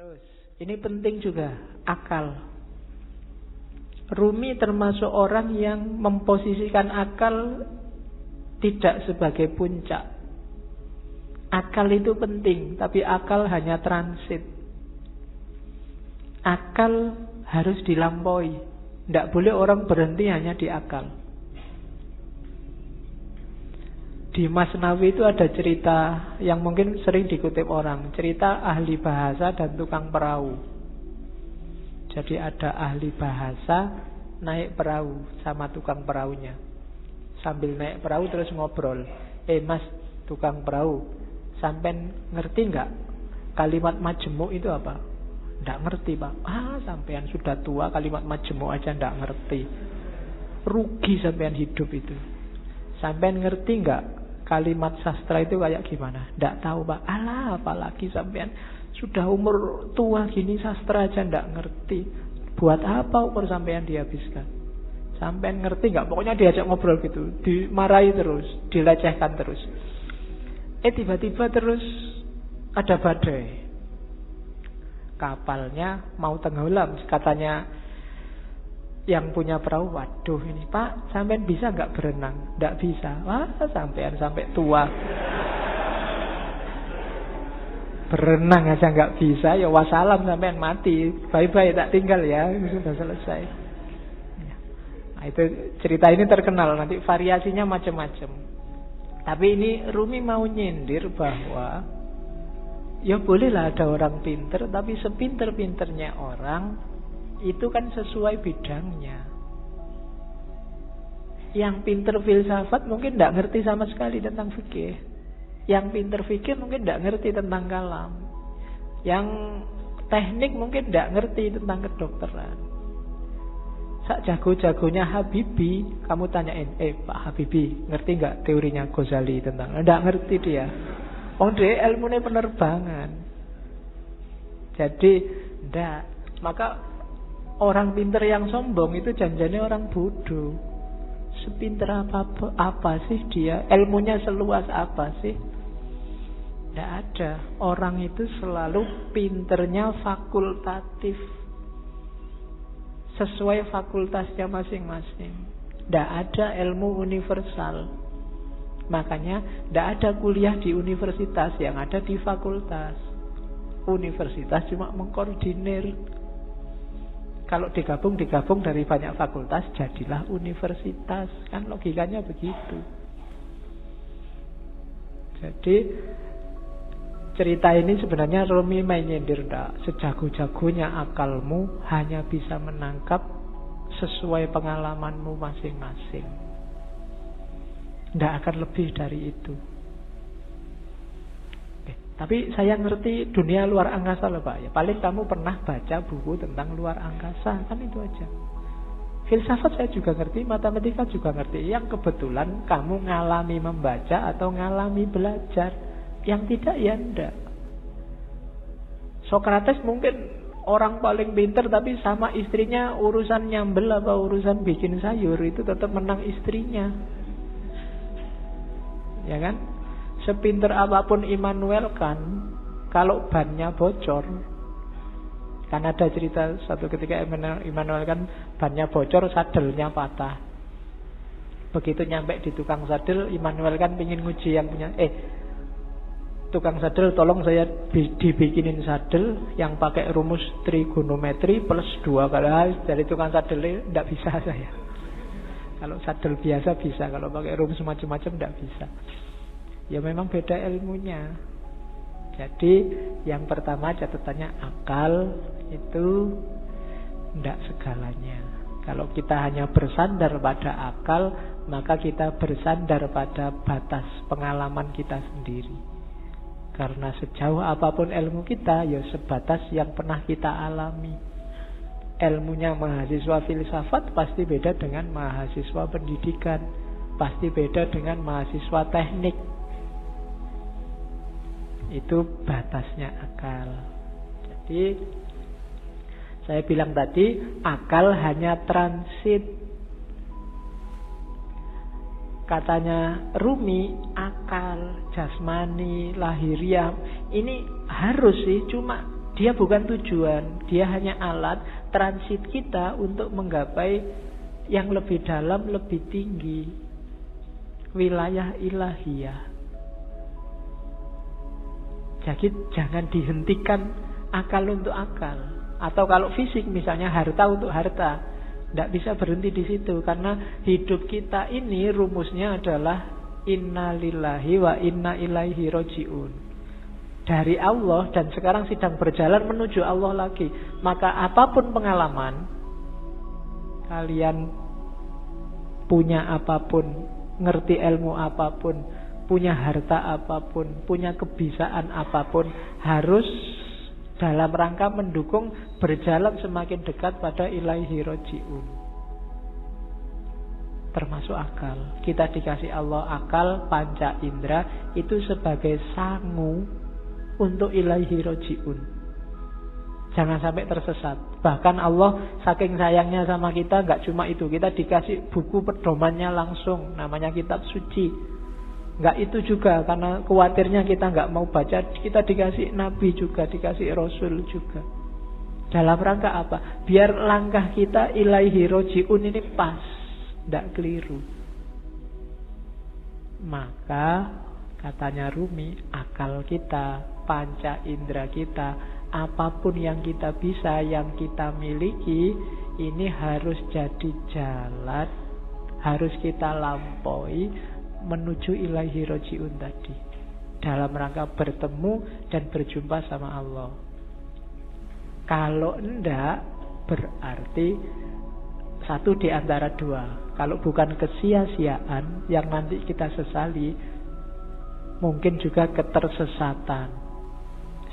Terus, ini penting juga, akal. Rumi termasuk orang yang memposisikan akal tidak sebagai puncak. Akal itu penting, tapi akal hanya transit. Akal harus dilampaui. Tidak boleh orang berhenti hanya di akal. Di Masnawi itu ada cerita yang mungkin sering dikutip orang. Cerita ahli bahasa dan tukang perahu. Jadi ada ahli bahasa naik perahu sama tukang perahunya. Sambil naik perahu terus ngobrol. Mas, tukang perahu, sampean ngerti nggak kalimat majemuk itu apa? Nggak ngerti, Pak. Sampean sudah tua, kalimat majemuk aja nggak ngerti. Rugi sampean hidup itu. Sampean ngerti nggak kalimat sastra itu kayak gimana? Nggak tahu, Pak. Apalagi sampean sudah umur tua gini sastra aja nggak ngerti. Buat apa umur sampean dihabiskan? Sampean ngerti nggak? Pokoknya diajak ngobrol gitu, dimarahi terus, dilecehkan terus. Tiba-tiba terus ada badai. Kapalnya mau tenggelam, katanya yang punya perahu, waduh ini Pak, sampean bisa nggak berenang? Nggak bisa. Sampean sampai tua berenang aja nggak bisa, ya wassalam, sampean mati, bye-bye, tak tinggal ya, sudah selesai. Nah, itu cerita ini terkenal, nanti variasinya macam-macam. Tapi ini Rumi mau nyindir bahwa ya bolehlah ada orang pinter, tapi sepinter-pinternya orang itu kan sesuai bidangnya. Yang pinter filsafat mungkin tidak ngerti sama sekali tentang fikih. Yang pinter fikih mungkin tidak ngerti tentang kalam. Yang teknik mungkin tidak ngerti tentang kedokteran. Sak jago-jagonya Habibie, kamu tanyain, Pak Habibie, ngerti nggak teorinya Ghazali tentang? Tidak ngerti dia. Dia ilmunya penerbangan. Jadi tidak. Maka orang pinter yang sombong itu janjane orang bodoh. Sepinter apa sih dia? Ilmunya seluas apa sih? Tidak ada. Orang itu selalu pinternya fakultatif, sesuai fakultasnya masing-masing. Tidak ada ilmu universal. Makanya tidak ada kuliah di universitas, yang ada di fakultas. Universitas cuma mengkoordinir. Kalau digabung dari banyak fakultas, jadilah universitas. Kan logikanya begitu. Jadi cerita ini sebenarnya Rumi main nyindir, sejago-jagonya akalmu hanya bisa menangkap sesuai pengalamanmu masing-masing. Tidak akan lebih dari itu. Tapi saya ngerti dunia luar angkasa loh Pak. Ya, paling kamu pernah baca buku tentang luar angkasa, kan itu aja. Filsafat saya juga ngerti, matematika juga ngerti. Yang kebetulan kamu ngalami membaca atau ngalami belajar. Yang tidak ya enggak. Sokrates mungkin orang paling pinter, tapi sama istrinya urusan nyambel apa urusan bikin sayur itu tetap menang istrinya. Ya kan? Sepinter apapun Immanuel kan, kalau bannya bocor, kan ada cerita satu ketika Immanuel kan bannya bocor, sadelnya patah. Begitu nyampe di tukang sadel, Immanuel kan pingin nguji yang punya, tukang sadel tolong saya dibikinin sadel yang pakai rumus trigonometri plus 2 kali. Dari tukang sadel tidak bisa saya. Kalau sadel biasa bisa, kalau pakai rumus macam-macam tidak bisa. Ya memang beda ilmunya. Jadi yang pertama catatannya akal itu tidak segalanya. Kalau kita hanya bersandar pada akal, maka kita bersandar pada batas pengalaman kita sendiri. Karena sejauh apapun ilmu kita, ya sebatas yang pernah kita alami. Ilmunya mahasiswa filsafat pasti beda dengan mahasiswa pendidikan, pasti beda dengan mahasiswa teknik. Itu batasnya akal. Jadi saya bilang tadi, akal hanya transit. Katanya Rumi, akal, jasmani, lahiriah ini harus sih, cuma Dia bukan tujuan, dia hanya alat transit kita untuk menggapai yang lebih dalam, lebih tinggi, wilayah ilahiyah. Jadi jangan dihentikan akal untuk akal. Atau kalau fisik misalnya harta untuk harta, tidak bisa berhenti di situ. Karena hidup kita ini rumusnya adalah inna lillahi wa inna ilaihi roji'un. Dari Allah dan sekarang sedang berjalan menuju Allah lagi. Maka apapun pengalaman, kalian punya apapun, ngerti ilmu apapun, punya harta apapun, punya kebisaan apapun, harus dalam rangka mendukung berjalan semakin dekat pada ilaihi roji'un. Termasuk akal. Kita dikasih Allah akal, panca indera, itu sebagai sangu untuk ilaihi roji'un. Jangan sampai tersesat. Bahkan Allah saking sayangnya sama kita, gak cuma itu, kita dikasih buku pedomannya langsung, namanya kitab suci. Enggak itu juga, karena khawatirnya kita enggak mau baca, kita dikasih nabi juga, dikasih rasul juga. Dalam rangka apa? Biar langkah kita ilaihi roji'un ini pas, enggak keliru. Maka katanya Rumi, akal kita, panca indera kita, apapun yang kita bisa, yang kita miliki, ini harus jadi jalan, harus kita lampaui menuju ilaihi roji'un tadi, dalam rangka bertemu dan berjumpa sama Allah. Kalau enggak, berarti satu di antara dua. Kalau bukan kesia-siaan yang nanti kita sesali, mungkin juga ketersesatan.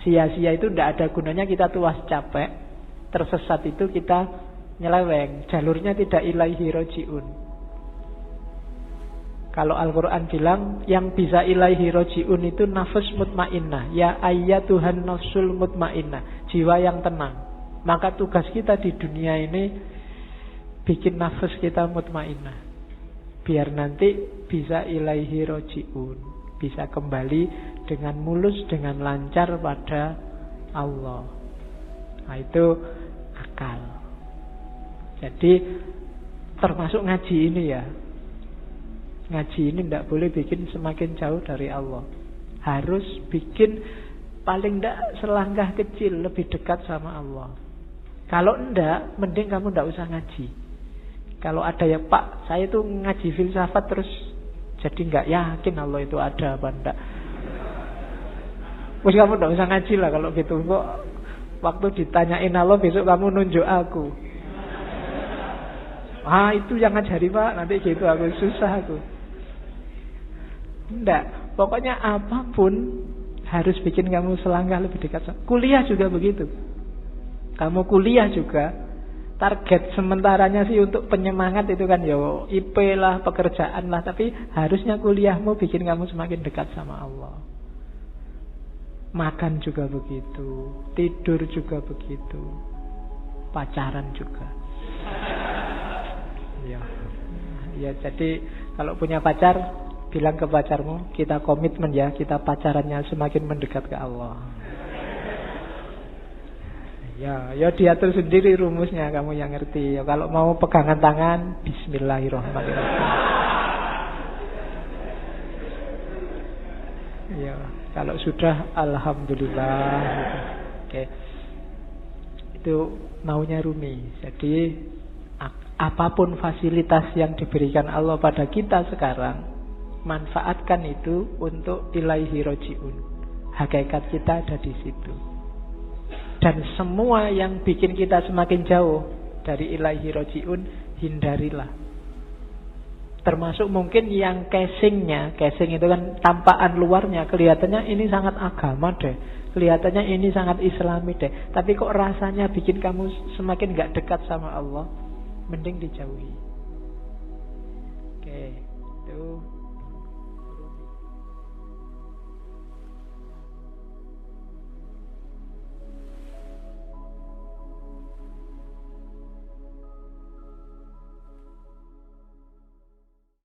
Sia-sia itu enggak ada gunanya, kita tuas capek. Tersesat itu kita nyeleweng, jalurnya tidak ilaihi roji'un. Kalau Al-Quran bilang yang bisa ilaihi roji'un itu nafas mutmainnah. Ya ayyatuhan nafsul mutmainnah, jiwa yang tenang. Maka tugas kita di dunia ini bikin nafas kita mutmainnah, biar nanti bisa ilaihi roji'un, bisa kembali dengan mulus, dengan lancar pada Allah. Nah itu akal. Jadi termasuk ngaji ini ya. Ngaji ini tidak boleh bikin semakin jauh dari Allah. Harus bikin paling tidak selangkah kecil lebih dekat sama Allah. Kalau enggak, mending kamu tidak usah ngaji. Kalau ada ya Pak, saya itu ngaji filsafat terus jadi nggak yakin Allah itu ada apa enggak. Terus kamu tidak usah ngaji lah kalau gitu. Kok waktu ditanyain Allah besok kamu nunjuk aku. Ah itu yang ngajari Pak, nanti gitu aku susah aku. Enggak, pokoknya apapun harus bikin kamu selangkah lebih dekat. Kuliah juga begitu. Kamu kuliah juga, target sementaranya sih untuk penyemangat itu kan ya IP lah, pekerjaan lah. Tapi harusnya kuliahmu bikin kamu semakin dekat sama Allah. Makan juga begitu, tidur juga begitu, pacaran juga. Ya jadi kalau punya pacar, bilang ke pacarmu, kita komitmen ya, kita pacarannya semakin mendekat ke Allah. Ya diatur sendiri rumusnya, kamu yang ngerti. Ya, kalau mau pegangan tangan, bismillahirrahmanirrahim. Ya, kalau sudah, alhamdulillah. Oke. Itu maunya Rumi. Jadi apapun fasilitas yang diberikan Allah pada kita sekarang, manfaatkan itu untuk ilaihi roji'un. Hakikat kita ada di situ. Dan semua yang bikin kita semakin jauh dari ilaihi roji'un, hindarilah. Termasuk mungkin yang casingnya, casing itu kan tampakan luarnya, kelihatannya ini sangat agama deh, kelihatannya ini sangat islami deh, tapi kok rasanya bikin kamu semakin gak dekat sama Allah, mending dijauhi. Oke, itu